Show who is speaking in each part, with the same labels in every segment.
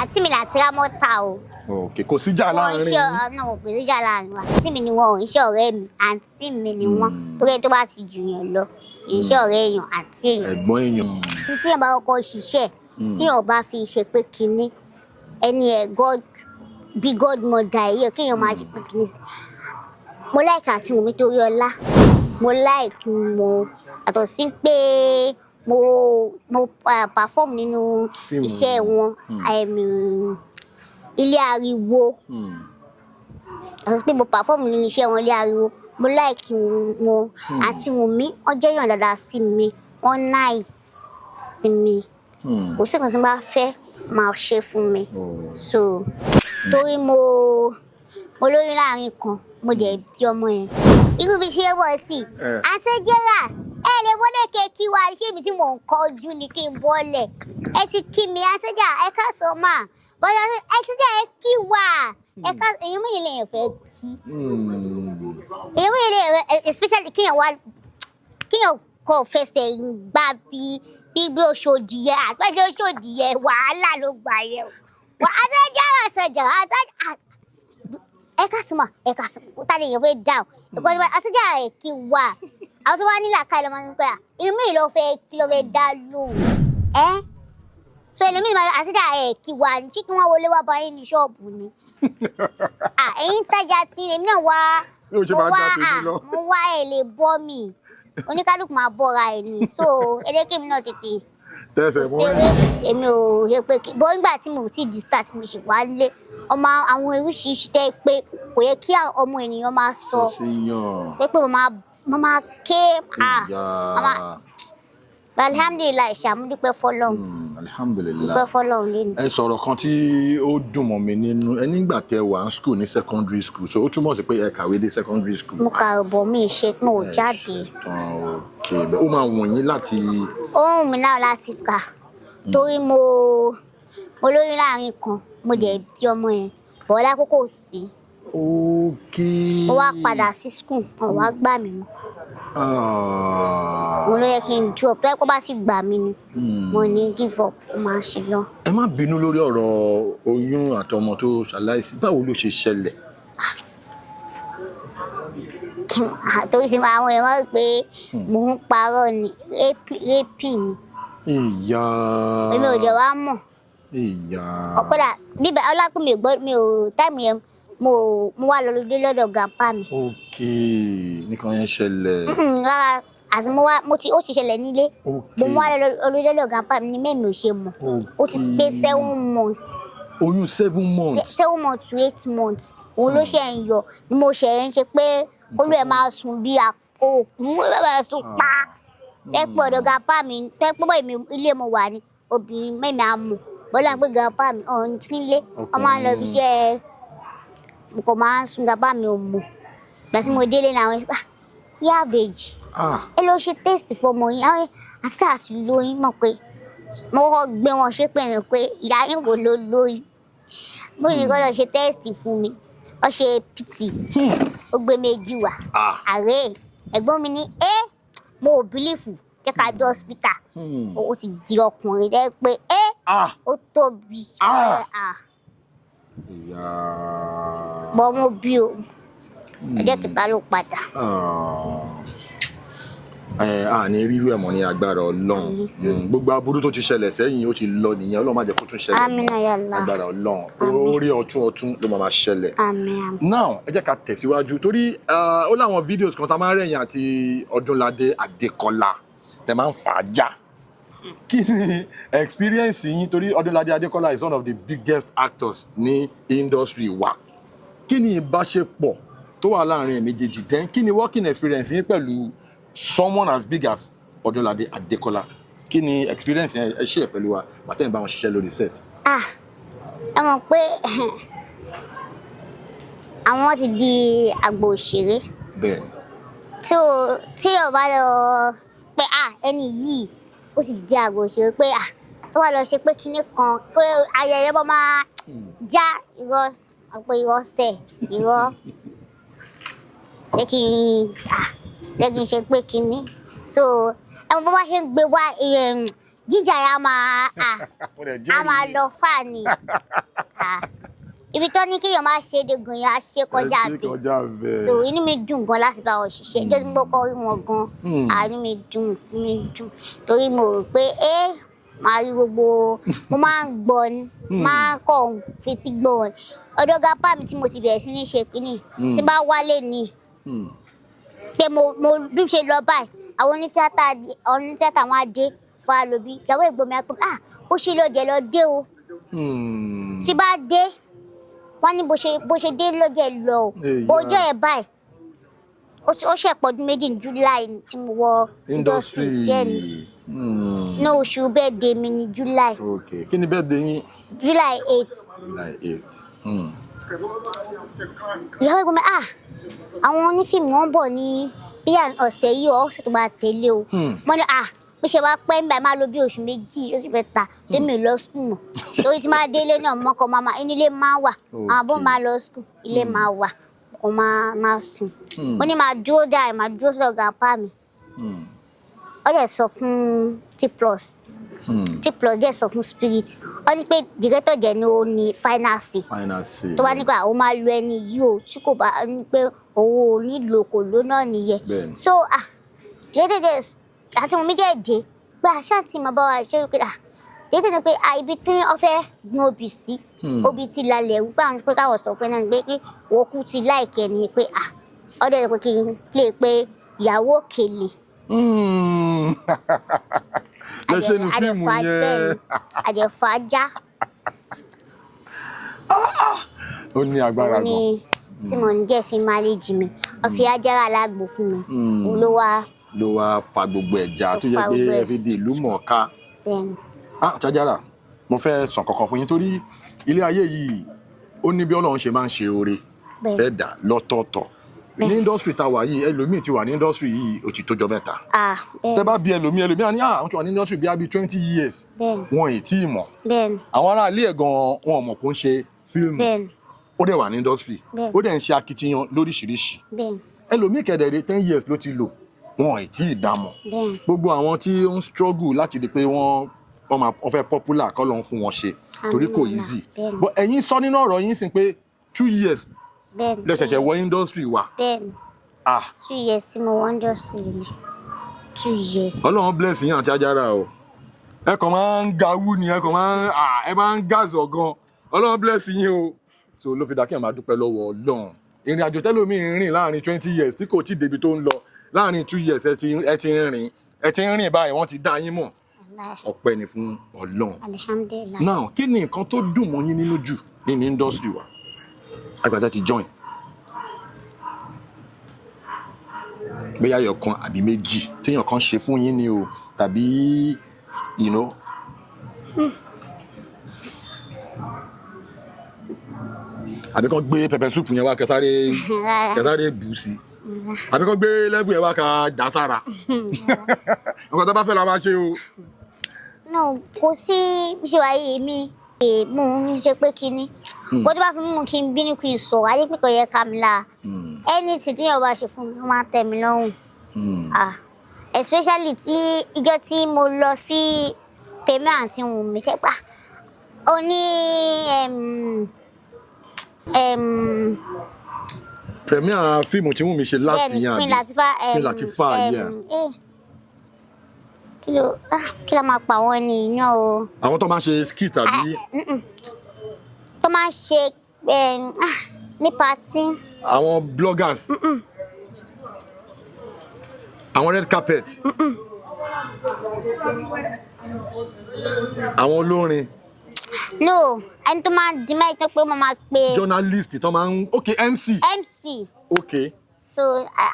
Speaker 1: àti mi láti ra mọ́ta o.
Speaker 2: Okay, kò sí jà láàrin.
Speaker 1: No, kò sí jà láàrin wa. Àǹtí mi ni wọ́n, iṣẹ́ ọ̀rẹ́ mi. Àǹtí mi ni wọ́n. Torí tó bá ti jù yàn lọ, iṣẹ́ ọ̀rẹ́ èèyàn àǹtí èèyàn.
Speaker 2: Ẹ̀gbọ́n èèyàn.
Speaker 1: Tí èèyàn bá kọ́kọ́ ṣiṣẹ́, tí èèyàn bá fi ṣe pé kinní, ẹni ẹ̀ bí godmother yìí, kí èèyàn máa ṣe pé kinní. Mo like àǹtí mi torí ọlá. Mo like wọn. Àtọ̀ sí pé mo perform nínú iṣẹ́ wọn. Ilé ariwo. Àtọ̀ sí pé mo perform nínú iṣẹ́ wọn ilé ariwo. Mo like wọn. Àti Wùnmí, wọ́n jẹ́ èèyàn dáadáa sí mi. Wọ́n nice sí mi. Kò sí nǹkan tí mo bá fẹ́ máa ṣe fún mi. So, torí mo lóyún láàrin kan, mo dẹ̀ bí ọmọ yẹn. Irú bí ṣe wọ̀ sí. Àṣejẹ́rà, ẹ lè wọlé kí wa ṣé mi tí mò ń kọjú ni kí n bọ́lẹ̀. Ẹ ti kí mi, àṣejá, ẹ ká sọ mà. Bọ́lá ẹ ti jẹ́ ẹ kí wa. Ẹ ká èèyàn mélòó lèèyàn fẹ́ kí. Èèyàn mélòó lèèyàn especially kíyàn kọ fẹsẹ̀ gbá bí Òṣòdì yẹn àgbẹ̀dẹ Òṣòdì yẹn wàhálà ló gbà yẹn. Àṣejá ẹ ká sọ mà, ẹ ká sọ tá lè yàn fẹ́ dáhùn. Because àṣejá ẹ kí wa. Àwọn tó wá nílà ká ẹ lọ máa ń pẹ́ à. Irú mi ló fẹ́ dá lóhùn. So ẹlòmíì máa àṣejá ẹ kí wa ní kí wọ́n wọlé wá bá yín ní ṣọ́ọ̀bù ni. Ẹ̀yin tajà tí èmi náà wá. Mo wá ẹ lè bọ́ mi. Oníkálùkù máa bọ́ra ẹ̀ ni. So ẹlẹ́kẹ̀mí náà tètè. Èmi ò ṣe pé bó nígbà tí mo ti di start mo ṣe wá lé àwọn oríṣiríṣi tẹ́ pé kò yẹ kí ọmọ ènìyàn máa sọ. Pé mo máa ké. Alhamdulillah ṣàmúdúpẹ́ fọ́lọ́run.
Speaker 2: Alhamdulillah.
Speaker 1: Dúpẹ́ fọ́lọ́run lẹ́nu.
Speaker 2: Ẹ sọ̀rọ̀ kan tí ó dùn mọ́ mi nínú. Ẹ nígbà tẹ́ wà ní school ní secondary school. So ó túmọ̀ sí pé ẹ kàwé dé secondary school.
Speaker 1: Mo kà bọ̀ mí ṣe pé mo jáde.
Speaker 2: Okay, ó máa wù yín láti.
Speaker 1: Ó wù mí náà láti kà. Torí mo lóyún láàrin kan, mo dẹ̀ bí ọmọ yẹn. Bọ́lá kókó sí.
Speaker 2: Okay.
Speaker 1: Mo wá padà sí school, wọ́n wá gbà mí mọ́. Mo ló yẹ kí n drop, tó yẹ kó bá sì gbà mí ni. Mo ní give up, ó máa ṣe lọ.
Speaker 2: Ẹ má bínú lórí ọ̀rọ̀ oyún àtọmọ tó ṣaláìsí. Báwo ló ṣe ṣẹlẹ̀?
Speaker 1: Torí tí àwọn èèyàn máa ń pè mò ń parọ́ ni, rape ni.
Speaker 2: Ìyá.
Speaker 1: Èmi ò jẹ́ wá mọ̀.
Speaker 2: Ìyá.
Speaker 1: Ọ̀kọ́dà bíbẹ̀ ọlákùn mi ò táìmù yẹn mo wá lọ lóde lọ́dọ̀ grandpa mi.
Speaker 2: Okay, nìkan yẹn ṣẹlẹ̀.
Speaker 1: Rárá, àti ó ti ṣẹlẹ̀ nílé. Mo wá lọ lóde lọ́dọ̀ grandpa mi ní mẹ́mi ò ṣe mọ̀. Ó ti pé 7 months.
Speaker 2: Oyún 7 months.
Speaker 1: 7 months to 8 months. Òun ló ṣe ń yọ ni mo ṣe ń ṣe pé olú ẹ̀ máa sùn bí òkú máa sùn pa. Tẹ́pọ̀ ọ̀dọ̀ grandpa mi tẹ́pọ̀ ilé mo wà ní obìnrin mẹ́mi á mọ̀. Bọ́lá ń pé grandpa mi ọ̀hún sí ilé. Wọ́n máa ń lọ ibi iṣẹ́ mo kò máa ń sun grandpa mi ò mọ̀. Ìgbà tí mo délé ní àwọn ẹ̀ṣọ́ yá àbèjì. Ẹ lọ ṣe test fọmọ yín. Àwọn àti lóyún mọ̀ pé mo kọ́ gbé wọn ṣépè ní pé ìyá yín wò ló lóyún. Mo ní kó lọ ṣe test fún mi. Ó ṣe PT. Ó gbé méjì wá. Ààrẹ ẹ̀gbọ́n mi ní mo ò bílífù jẹ́ ká dé hospital. Ó ti di ọkùnrin dẹ́ pé ó tóbi.
Speaker 2: Ìyá.
Speaker 1: Bọ́ mo bí o. Ọjọ́ kẹta ló padà.
Speaker 2: Ní rírú ẹ̀ mọ́ ní agbára Ọlọ́run. Gbogbo aburú tó ti ṣẹlẹ̀ sẹ́yìn ó ti lọ nìyẹn. Ọlọ́run má jẹ́ kó tún ṣẹlẹ̀.
Speaker 1: Àmín ya Allah.
Speaker 2: Agbára Ọlọ́run. Orí ọ̀tún ló máa ṣẹlẹ̀.
Speaker 1: Àmín.
Speaker 2: Now ẹ jẹ́ ká tẹ̀síwájú torí ó láwọn fídíòs kan tá a máa ń rẹ̀yìn àti Ọdúnládé Adékọ́lá tẹ máa ń fà á já. Kí ni experience yín torí Ọdúnládé Adékọ́lá is one of the biggest actors ní industry wa. Kí ni ìbáṣepọ̀ tó wà láàrin méjèèjì then kí ni working experience yín pẹ̀lú someone as big as Ọdúnládé Adékọ́lá? Kí ni experience yẹn ẹ share pẹ̀lú wa bàtẹ́yìn bá wọn ṣiṣẹ́ lórí set?
Speaker 1: Ẹ mọ̀ pé àwọn ti di àgbà òṣèré.
Speaker 2: Bẹ́ẹ̀ni.
Speaker 1: Tí o bá lọ pé ẹni yìí ó sì di àgbà òṣèré pé tó wà lọ ṣe pé kinní kan pé ayẹyẹ bọ́ máa já irọ́ sẹ̀ irọ́ jẹ́ kí n ṣe pé kinní. So ẹ̀wọ̀n bó bá ṣe ń gbé wá jíjà yà máa a máa lọ fà ni ibi tó ní kéèyàn máa ṣe dégun yẹn á ṣe kọjá bẹ́ẹ̀ so inú mi dùn gan láti bá wọn ṣiṣẹ́ jọ́ tí mo kọ́ rí wọn gan inú mi dùn torí mo rò pé màá rí gbogbo mo máa ń gbọ́ ni máa ń kọ́ fetí gbọ́ ni ọ̀dọ̀ gapá mi tí mo ti bẹ̀rẹ̀ sí ní ṣe kínní tí bá wálé ni pé mo bí ṣe lọ báyìí àwọn onítìátà wọn á dé fún alóbi ìjàwó ìgbomi á pé bó ṣe lọ jẹ lọ dé o tí bá dé wọn ní bó ṣe dé ló jẹ lọ o bójú ẹ báyìí ó ṣèpọ̀dún méjì ní July tí mo wọ industry bẹ́ẹ̀ ni ní oṣù birthday mi ní July.
Speaker 2: Okay, kí ni birthday yín?
Speaker 1: July 8.
Speaker 2: July 8.
Speaker 1: ìyàwó ìgbọ́n mi àwọn onífíìmù wọn bọ̀ ní bí ọ̀sẹ̀ yìí ọ̀sẹ̀ tó bá tẹ̀lé o mo ní bí ṣe wá pẹ́ nígbà máa lo bí oṣù méjì oṣù mẹ́ta lémi lọ skul mọ̀ torí tí máa délé náà mọ́kọ máa inú ilé máa wà àwọn àbọ̀ máa lọ skul ilé máa wà kò máa sùn ó ní máa dúró dáa máa dúró sọ̀rọ̀ gàpá mi ó dẹ̀ sọ fún T+ dẹ̀ sọ fún Spirit ó ní pé director jẹ́ ní ó ní final say tó bá nípa àwọn máa lo ẹni yìí o tí kò bá ní pé òun ò nílò kò ló náà nìyẹn so déédéé àti wọn méjèèjì pé àṣàǹtì máa bá wa ṣe pé déédéé ni pé ibi tí wọ́n fẹ́ gbin obì sí obì ti lálẹ́ wípé àwọn pé káwọn sọ pé náà ni pé wọ́n kú ti láìkẹ́ ni pé ọ̀dọ̀ rẹ̀ pé kí n play pé ìyàwó òkèlè.
Speaker 2: lẹ́sẹ̀ ní fíìmù yẹn
Speaker 1: àjẹfàájá.
Speaker 2: ó ní agbára gan.
Speaker 1: tí mo ń jẹ́ fi máléjì mi wọ́n fi Àjàrà alágbó fún mi
Speaker 2: ló wá fa gbogbo ẹja tó yẹ pé ẹ fi di ìlú mọ̀ọ́ká. Àjàrà mo fẹ́ sọ kankan fún yín torí ilé ayé yìí ó ní bí Ọlọ́run ṣe máa ń ṣe oore fẹ́ dà lọ́tọ̀ọ̀tọ̀ ní industry tá wà yìí ẹlòmíì ti wà ní industry yìí ó ti tó jọ mẹ́ta tẹ́ bá bí ẹlòmíì á ní àwọn tó wà ní industry bí i 20 years wọn ì tí ì mọ̀ àwọn ará ilé ẹ̀ gan wọn ò mọ̀ kó ń ṣe fíìmù ó dẹ̀ wà ní industry ó dẹ̀ ń ṣe akitiyan lóríṣiríṣi ẹlòmíì kẹ̀dẹ̀rẹ̀ 10 years ló ti lò wọn ì tí ì dámọ̀ gbogbo àwọn tí ó ń struggle láti di pé wọ́n fẹ́ popular kọ́ ló ń fún wọn ṣe torí kò easy but ẹ̀yin sọ nínú ọ̀rọ̀ yín sìn pé 2 years lẹ́sẹ̀kẹ̀ wọ industry wa.
Speaker 1: 2 years tí mo wọ industry ni 2 years.
Speaker 2: Ọlọ́run bless yín àti Àjàrà o ẹ kàn máa ń gawú ni ẹ kàn máa ń gàzọ̀ gan Ọlọ́run bless yín o so ló fi dá kí ẹ máa dúpẹ́ lọ́wọ́ Ọlọ́run ìrìn àjò tẹ́lómìn rìn láàrin 20 years tí kò tí débi tó ń lọ láàrin 2 years ẹ ti ń rìn báyìí wọ́n ti dá yín mọ̀ ọpẹ́ ni fún Ọlọ́run.
Speaker 1: Alhamdulillah.
Speaker 2: Now kí ni nǹkan tó dùn mọ́ yín nínú jù nínú industry wa àgbàtà ti join bóyá yọkan àbí méjì téèyàn kan ṣe fún yín ni o tàbí àbí kan gbé pepper soup yẹn wá kẹsàrè bù sí àbí kan gbé level yẹn wá ká dá sára nǹkan tó bá fẹ́ la máa ṣe o.
Speaker 1: no kò sí ṣe wáyé mi mo ń ṣe pé kíní bó tó bá fi mú kí n bínú kí n sọ̀rọ̀ ayé pípọ̀ yẹ ká mi la anything tí yóò bá ṣe fún mi ó máa tẹ́ mi lọ́rùn especially tí ìjọ tí mo lọ sí pèmí àti Wùnmí kẹ́pà ó ní
Speaker 2: premier fíìmù tí Wùnmí ṣe last year
Speaker 1: Queen Latifah kí ló máa pa àwọn ènìyàn o.
Speaker 2: àwọn tó máa ń ṣe skit àbí.
Speaker 1: tó máa ń ṣe ní party.
Speaker 2: àwọn bloggers. àwọn red carpet. àwọn olórin.
Speaker 1: no ẹni tó máa ń di máa ń pé mo máa pe.
Speaker 2: journalist tó máa ń MC.
Speaker 1: so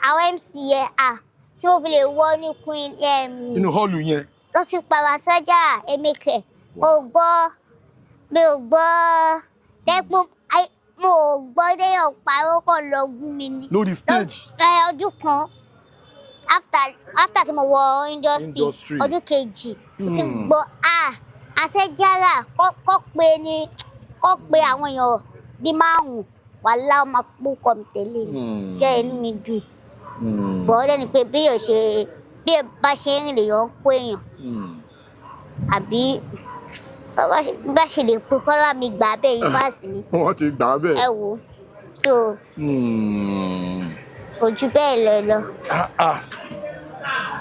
Speaker 1: àwọn MC yẹn tí wọ́n fi lè wọ́ ní Queen.
Speaker 2: inú họ́ọ̀lù yẹn.
Speaker 1: lọ sí pàwọ́sájà emeke mi ò gbọ́ dẹ́gbọ́n mo ò gbọ́ déyàn parọ́ kàn lọ gún mi ní.
Speaker 2: lórí stage.
Speaker 1: ọdún kan after tí mo wọ industry ọdún kejì mo ti gbọ́ àṣẹjára kọ́ pé àwọn èèyàn bíi 5 wà láwọn máa pọ̀ kọ́ mi tẹ́lẹ̀ jẹ́ inú mi dùn. bọ́ lẹ́nu pé bí ẹ bá ṣe ń rìn lèèyàn ń kó èèyàn àbí bá ṣe lè pé kọ́lá mi gbà bẹ́ẹ̀ yìí bá sì ni.
Speaker 2: Wọ́n ti gbà bẹ́ẹ̀.
Speaker 1: Ẹ wo so kò ju bẹ́ẹ̀ lọ.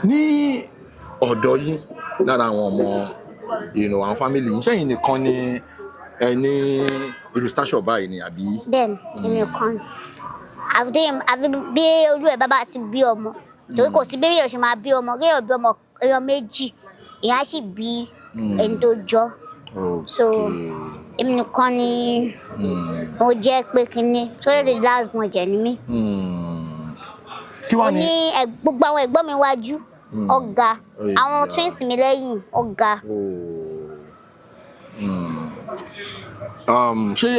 Speaker 2: Ní ọ̀dọ̀ yín lára àwọn ọmọ àwọn family yín ṣẹ́yìn nìkan ni ẹni irú station báyìí ni àbí.
Speaker 1: Bẹ́ẹ̀ni èmi kan àfi bí olú ẹ̀ bàbá ti bí ọmọ torí kò sí bébí ọ̀sẹ̀ máa bí ọmọ kéèyàn bí ọmọ ẹyọ méjì ìyá sì bí ẹni tó jọ so èmi nìkan ni mo jẹ́ pé kínní sórí the last born jẹ́ ni mí.
Speaker 2: Kí wàá ní
Speaker 1: gbogbo àwọn ẹ̀gbọ́n mi wájú ọ̀gá àwọn twins mi lẹ́yìn ọ̀gá.
Speaker 2: Ṣé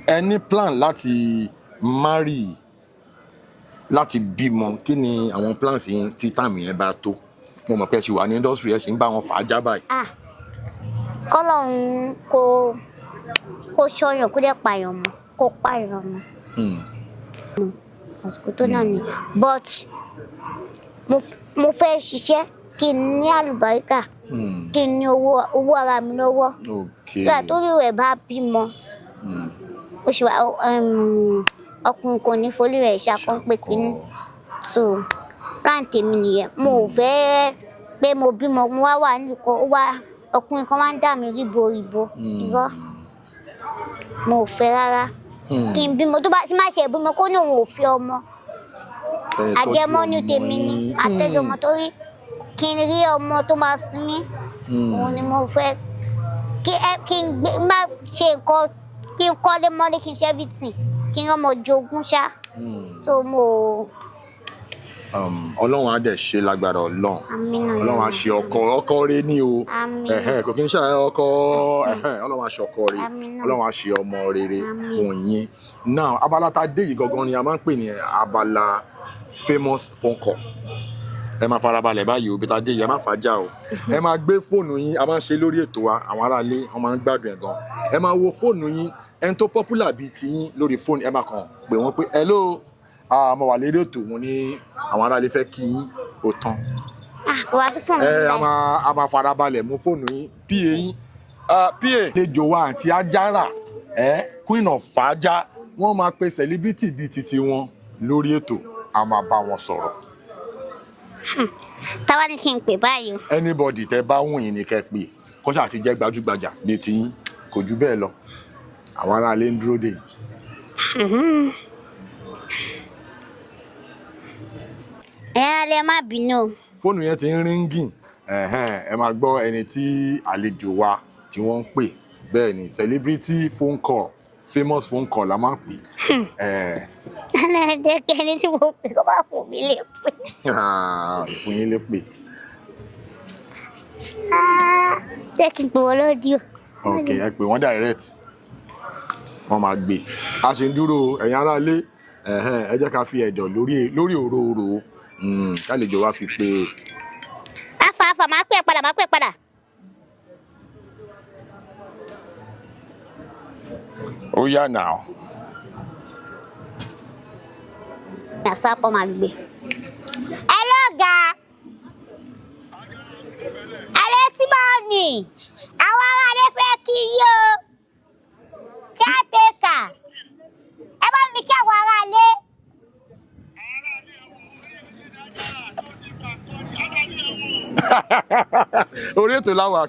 Speaker 2: ẹ ní plan láti marry láti bímọ kí ni àwọn plans yín tí time yẹn bá tó mo mọ̀ pé ẹ ṣì wà ní industry ẹ ṣì ń bá wọn fà á já báyìí.
Speaker 1: kọ́lọ́hún kó ṣọ́yàn kó dẹ̀ pààyàn mọ́ kó pààyàn mọ́ àsìkò tó náà ni but mo fẹ́ ṣiṣẹ́ kí n ní àlùbáríkà kí n ní owó ara mi lọ́wọ́ sígbà tó rí rẹ̀ bá bímọ ó ṣe wá ọkùnrin kò ní forí rẹ̀ ṣàkóso pé kínní so plan tèmi nìyẹn mo ò fẹ́ pé mo bímọ mo wà nìkan ọkùnrin kan máa ń dà mí ríbo irọ́ mo ò fẹ́ rárá kí n bímọ tó bá ti má ṣe bímọ kó ní òun ò fi ọmọ àjẹmọ́nú tèmi ni àtẹ́jọ́ ọmọ torí kí n rí ọmọ tó máa sinmi òun ni mo fẹ́ kí n má ṣe nǹkan kí n kọ́lé mọ́lé kí n ṣe everything kí n ọmọ jogún ṣá tó mo.
Speaker 2: Ọlọ́run á dẹ̀ ṣe lágbára Ọlọ́run á ṣe ọkọ rẹ ní o kò kí n ṣe ọkọ Ọlọ́run á ṣe ọkọ rẹ Ọlọ́run á ṣe ọmọ rere fún yín. Now abala tá a dé yìí gangan ni a máa ń pè ní abala famous phone call. Ẹ máa farabalẹ̀ báyìí o bí tá a dé yìí ẹ má fàájà o ẹ máa gbé fóònù yín a máa ń ṣe lórí ètò wa àwọn aráalé wọn máa ń gbádùn ẹ̀ gan ẹ máa wo fóònù yín ẹni tó popular bíi tiyín lórí fóònù ẹ máa kàn pè wọ́n pé hello mo wà lédè ètò mo ní àwọn aráalé fẹ́ kí yín ó tán.
Speaker 1: wá sí fóònù yín
Speaker 2: a máa farabalẹ̀ mú fóònù yín pa yín pa lẹ́jọ́ wa àǹtí Àjàrà queen of fàájà wọ́n máa pe celebrity bíi titi wọn lórí ètò a máa bá wọn sọ̀rọ̀.
Speaker 1: táwa ní kí n pè báyìí.
Speaker 2: Anybody tẹ bá wùn yín ni kẹ́ pè kó ṣáà ti jẹ́ gbajúgbajà bíi tiyín kò jù bẹ́ẹ̀ lọ àwọn aráalé ń dúró dè yín.
Speaker 1: alẹ́ má bínú.
Speaker 2: Fóònù yẹn ti ń ríngìn ẹ máa gbọ́ ẹni tí àlejò wa tí wọ́n ń pè bẹ́ẹ̀ ni celebrity phone call famous phone call la máa ń pè.
Speaker 1: ẹni tí mo pè kó bá fún mi lè pè.
Speaker 2: fún yín lè pè.
Speaker 1: jẹ́ kí n pè wọ́n lọ́díò.
Speaker 2: ok ẹ pè wọ́n direct wọ́n máa gbé a ṣe ń dúró ẹ̀yin aráalé ẹ jẹ́ ká fi ẹ̀dọ̀ lórí òróró kálejò wa fi pé.
Speaker 1: afa máa pè padà.
Speaker 2: ó yá now.
Speaker 1: àsápọ̀ máa gbé. ẹ lọ́gà alẹ́ tí máa nì àwọn aráalé fẹ́ kí yí o kí á tẹ̀ka ẹ bá mi kí àwọn aráalé.
Speaker 2: orí ètò làwà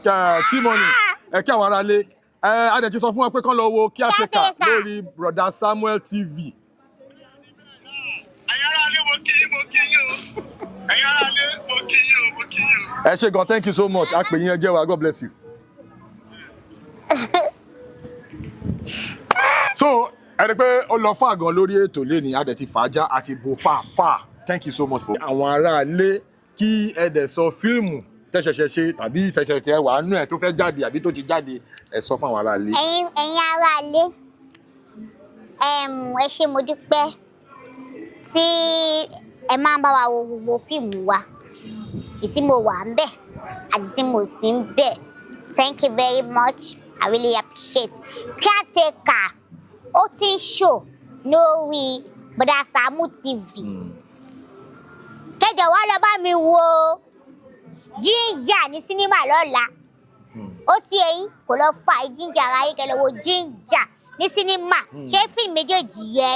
Speaker 2: T-Money ẹ kí àwọn aráalé a dẹ̀ ti sọ fún wọn pé kán lọ wo Caretaker lórí Brother Samuel TV.
Speaker 3: ẹ̀yin aráalé mo kí yín o ẹ̀yin aráalé mo kí yín o.
Speaker 2: ẹ ṣé gan, thank you so much a pè yín ẹ jẹ́ wa, God bless you. So ẹni pé ó lọ fún àgàn lórí ètò lẹ́ni a dẹ̀ ti fàájà àti bò fà thank you so much for. àwọn aráalé kí ẹ dẹ̀ sọ fíìmù tẹ́ṣẹ̀ṣẹ̀ ṣe tàbí tẹ́ṣẹ̀ṣẹ̀ wà nú ẹ̀ tó fẹ́ jáde àbí tó ti jáde ẹ sọ fún àwọn aráalé.
Speaker 1: ẹ̀yin aráalé ẹ ṣé mo dúpẹ́ tí ẹ máa ń bá wa wo gbogbo fíìmù wa ìtí mo wà ń bẹ̀ àti tí mo sì ń bẹ̀ thank you very much I really appreciate. Caretaker ó ti ń show lórí Brother Samu TV kẹjọ wá lọ bá mi wo Ginger ní sinimá lọ́la ó ti ẹ̀yin kò lọ fa ginger ara yín kẹ́ lọ wo ginger ní sinimá ṣé fíìmù méjèèjì yẹ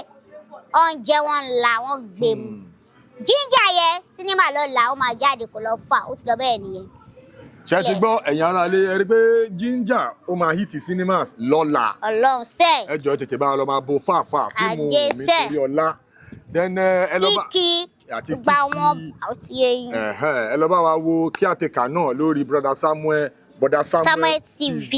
Speaker 1: oúnjẹ wọn là wọn gbé mu ginger yẹ sinimá lọ là ó máa jáde kò lọ fà ó ti lọ bẹ́ẹ̀ nìyẹn.
Speaker 2: ṣé ti gbọ́ ẹ̀yin ará ilé ẹ rí pé ginger ó máa hit cinemas lọ́la
Speaker 1: Ọlọ́run sẹ́
Speaker 2: ẹ jọ̀ọ́ tètè bá lọ máa bo fàáfàá fíìmù mi torí ọlá then ẹ lọ bá
Speaker 1: àti gba wọn àti ẹ̀yin
Speaker 2: ẹ lọ bá wa wo kíátẹkà náà lórí brother Samuel TV.